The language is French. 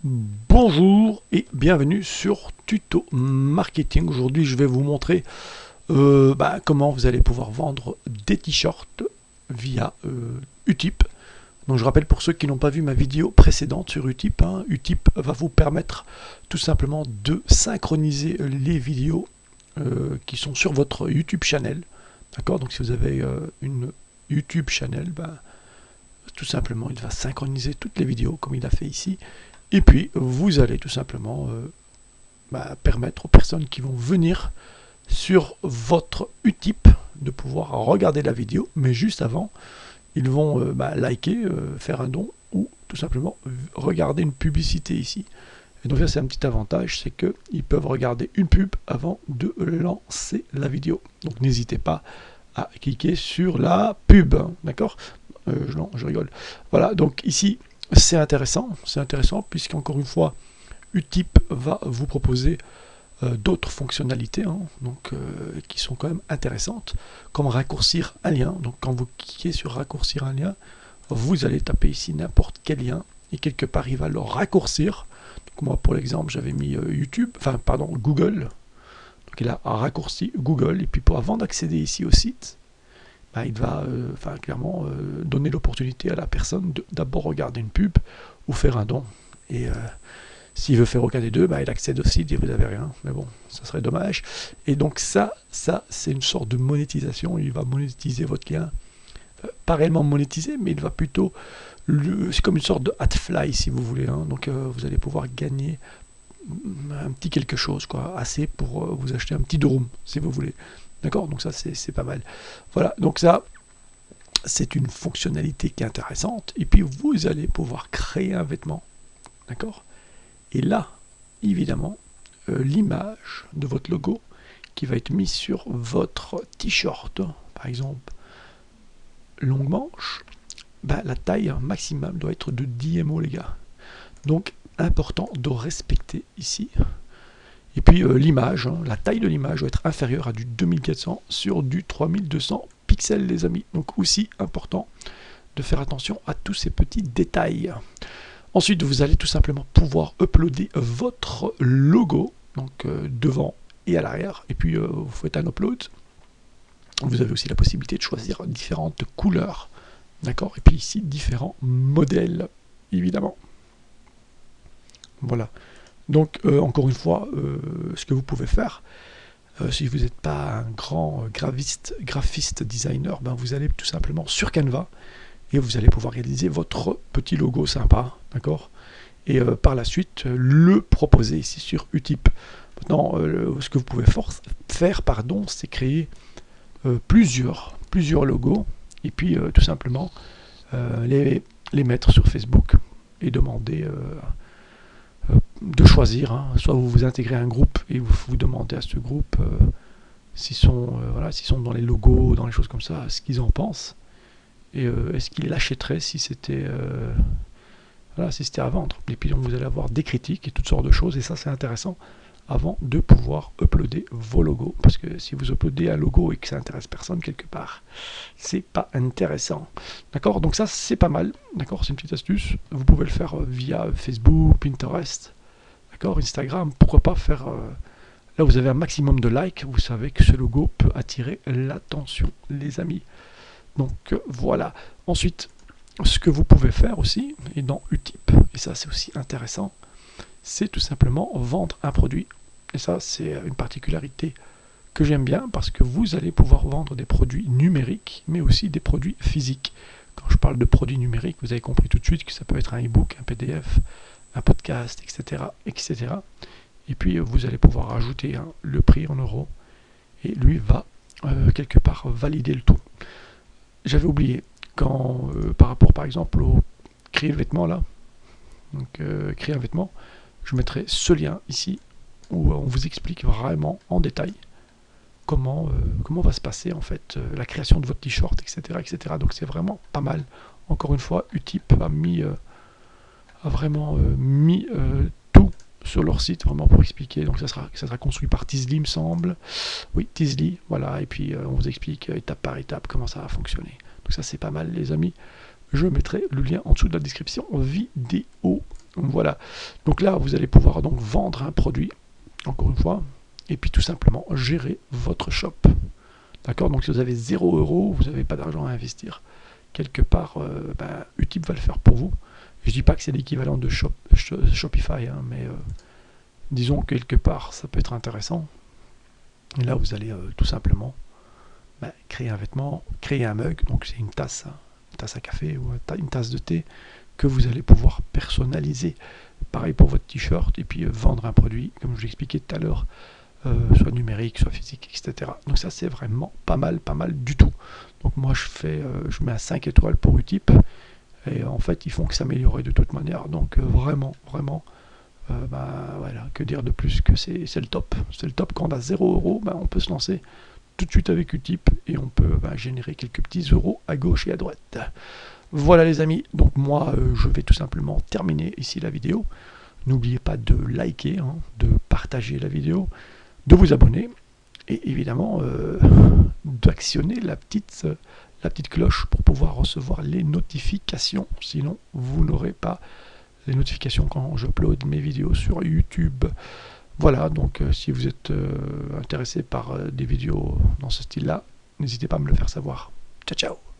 Bonjour et bienvenue sur Tuto Marketing. Aujourd'hui, je vais vous montrer comment vous allez pouvoir vendre des t-shirts via Utip. Donc, je rappelle pour ceux qui n'ont pas vu ma vidéo précédente sur Utip, Utip va vous permettre tout simplement de synchroniser les vidéos qui sont sur votre YouTube channel. D'accord? Donc, si vous avez une YouTube channel, tout simplement, il va synchroniser toutes les vidéos comme il a fait ici. Et puis, vous allez tout simplement permettre aux personnes qui vont venir sur votre Utip de pouvoir regarder la vidéo, mais juste avant, ils vont liker, faire un don ou tout simplement regarder une publicité ici. Et donc ça, c'est un petit avantage, c'est qu'ils peuvent regarder une pub avant de lancer la vidéo. Donc n'hésitez pas à cliquer sur la pub, d'accord? Non, je rigole. Voilà, donc ici, c'est intéressant puisqu'encore une fois, Utip va vous proposer d'autres fonctionnalités qui sont quand même intéressantes, comme raccourcir un lien. Donc quand vous cliquez sur raccourcir un lien, vous allez taper ici n'importe quel lien et quelque part il va le raccourcir. Donc moi pour l'exemple j'avais mis Google. Donc il a raccourci Google et puis avant d'accéder ici au site, il va clairement donner l'opportunité à la personne de d'abord regarder une pub ou faire un don. Et s'il veut faire aucun des deux, il accède au site et vous n'avez rien. Mais bon, ça serait dommage. Et donc ça c'est une sorte de monétisation. Il va monétiser votre lien. Pas réellement monétiser, mais il va plutôt... C'est comme une sorte de adfly, si vous voulez. Donc vous allez pouvoir gagner un petit quelque chose, quoi, assez pour vous acheter un petit drum, si vous voulez. D'accord? Donc ça, c'est pas mal. Voilà, donc ça, c'est une fonctionnalité qui est intéressante. Et puis, vous allez pouvoir créer un vêtement. D'accord? Et là, évidemment, l'image de votre logo qui va être mise sur votre t-shirt, par exemple, longue manche, la taille maximale doit être de 10 mo, les gars. Donc, important de respecter ici. Et puis l'image, la taille de l'image doit être inférieure à du 2400 sur du 3200 pixels, les amis. Donc aussi important de faire attention à tous ces petits détails. Ensuite, vous allez tout simplement pouvoir uploader votre logo, donc devant et à l'arrière. Et puis vous faites un upload. Vous avez aussi la possibilité de choisir différentes couleurs. D'accord? Et puis ici, différents modèles, évidemment. Voilà. Donc, encore une fois, ce que vous pouvez faire, si vous n'êtes pas un grand graphiste designer, vous allez tout simplement sur Canva et vous allez pouvoir réaliser votre petit logo sympa, d'accord? Et par la suite, le proposer ici sur Utip. Maintenant, ce que vous pouvez faire, c'est créer plusieurs logos et puis tout simplement les mettre sur Facebook et demander... de choisir, soit vous vous intégrez à un groupe et vous demandez à ce groupe s'ils sont dans les logos, dans les choses comme ça, ce qu'ils en pensent et est-ce qu'ils l'achèteraient si c'était à vendre. Et puis donc vous allez avoir des critiques et toutes sortes de choses et ça c'est intéressant avant de pouvoir uploader vos logos, parce que si vous uploadez un logo et que ça intéresse personne quelque part, c'est pas intéressant. D'accord? Donc ça c'est pas mal, d'accord? C'est une petite astuce, vous pouvez le faire via Facebook, Pinterest, d'accord? Instagram, pourquoi pas faire... là vous avez un maximum de likes, vous savez que ce logo peut attirer l'attention, les amis. Donc voilà. Ensuite, ce que vous pouvez faire aussi, et dans Utip, et ça c'est aussi intéressant, c'est tout simplement vendre un produit. Et ça, c'est une particularité que j'aime bien parce que vous allez pouvoir vendre des produits numériques, mais aussi des produits physiques. Quand je parle de produits numériques, vous avez compris tout de suite que ça peut être un e-book, un PDF, un podcast, etc., etc. Et puis, vous allez pouvoir ajouter le prix en euros et lui va quelque part valider le tout. J'avais oublié, quand par rapport par exemple au créer le vêtement là, donc créer un vêtement, je mettrai ce lien ici où on vous explique vraiment en détail comment va se passer en fait la création de votre t-shirt, etc., etc. Donc c'est vraiment pas mal. Encore une fois, Utip a vraiment mis tout sur leur site vraiment pour expliquer. Donc ça sera construit par Teasly, me semble. Oui, Teasly, voilà. Et puis on vous explique étape par étape comment ça va fonctionner. Donc ça c'est pas mal, les amis. je mettrai le lien en dessous de la description vidéo. Voilà, donc là vous allez pouvoir donc vendre un produit, encore une fois, et puis tout simplement gérer votre shop. D'accord, donc si vous avez 0 €, vous n'avez pas d'argent à investir, quelque part, Utip va le faire pour vous. Je dis pas que c'est l'équivalent de Shopify, hein, mais disons que quelque part ça peut être intéressant. Et là vous allez tout simplement créer un vêtement, créer un mug, donc c'est une tasse à café ou une tasse de thé que vous allez pouvoir personnaliser. Pareil pour votre t-shirt, et puis vendre un produit, comme je vous l'expliquais tout à l'heure, soit numérique, soit physique, etc. Donc ça c'est vraiment pas mal du tout. Donc moi je mets un 5 étoiles pour Utip, et en fait ils font que s'améliorer de toute manière. Donc vraiment, voilà, que dire de plus que c'est le top. C'est le top. Quand on a 0 €, on peut se lancer tout de suite avec Utip et on peut générer quelques petits euros à gauche et à droite. Voilà les amis, donc moi je vais tout simplement terminer ici la vidéo. N'oubliez pas de liker, hein, de partager la vidéo, de vous abonner et évidemment d'actionner la petite cloche pour pouvoir recevoir les notifications. Sinon vous n'aurez pas les notifications quand j'upload mes vidéos sur YouTube. Voilà, donc si vous êtes intéressé par des vidéos dans ce style-là, n'hésitez pas à me le faire savoir. Ciao, ciao!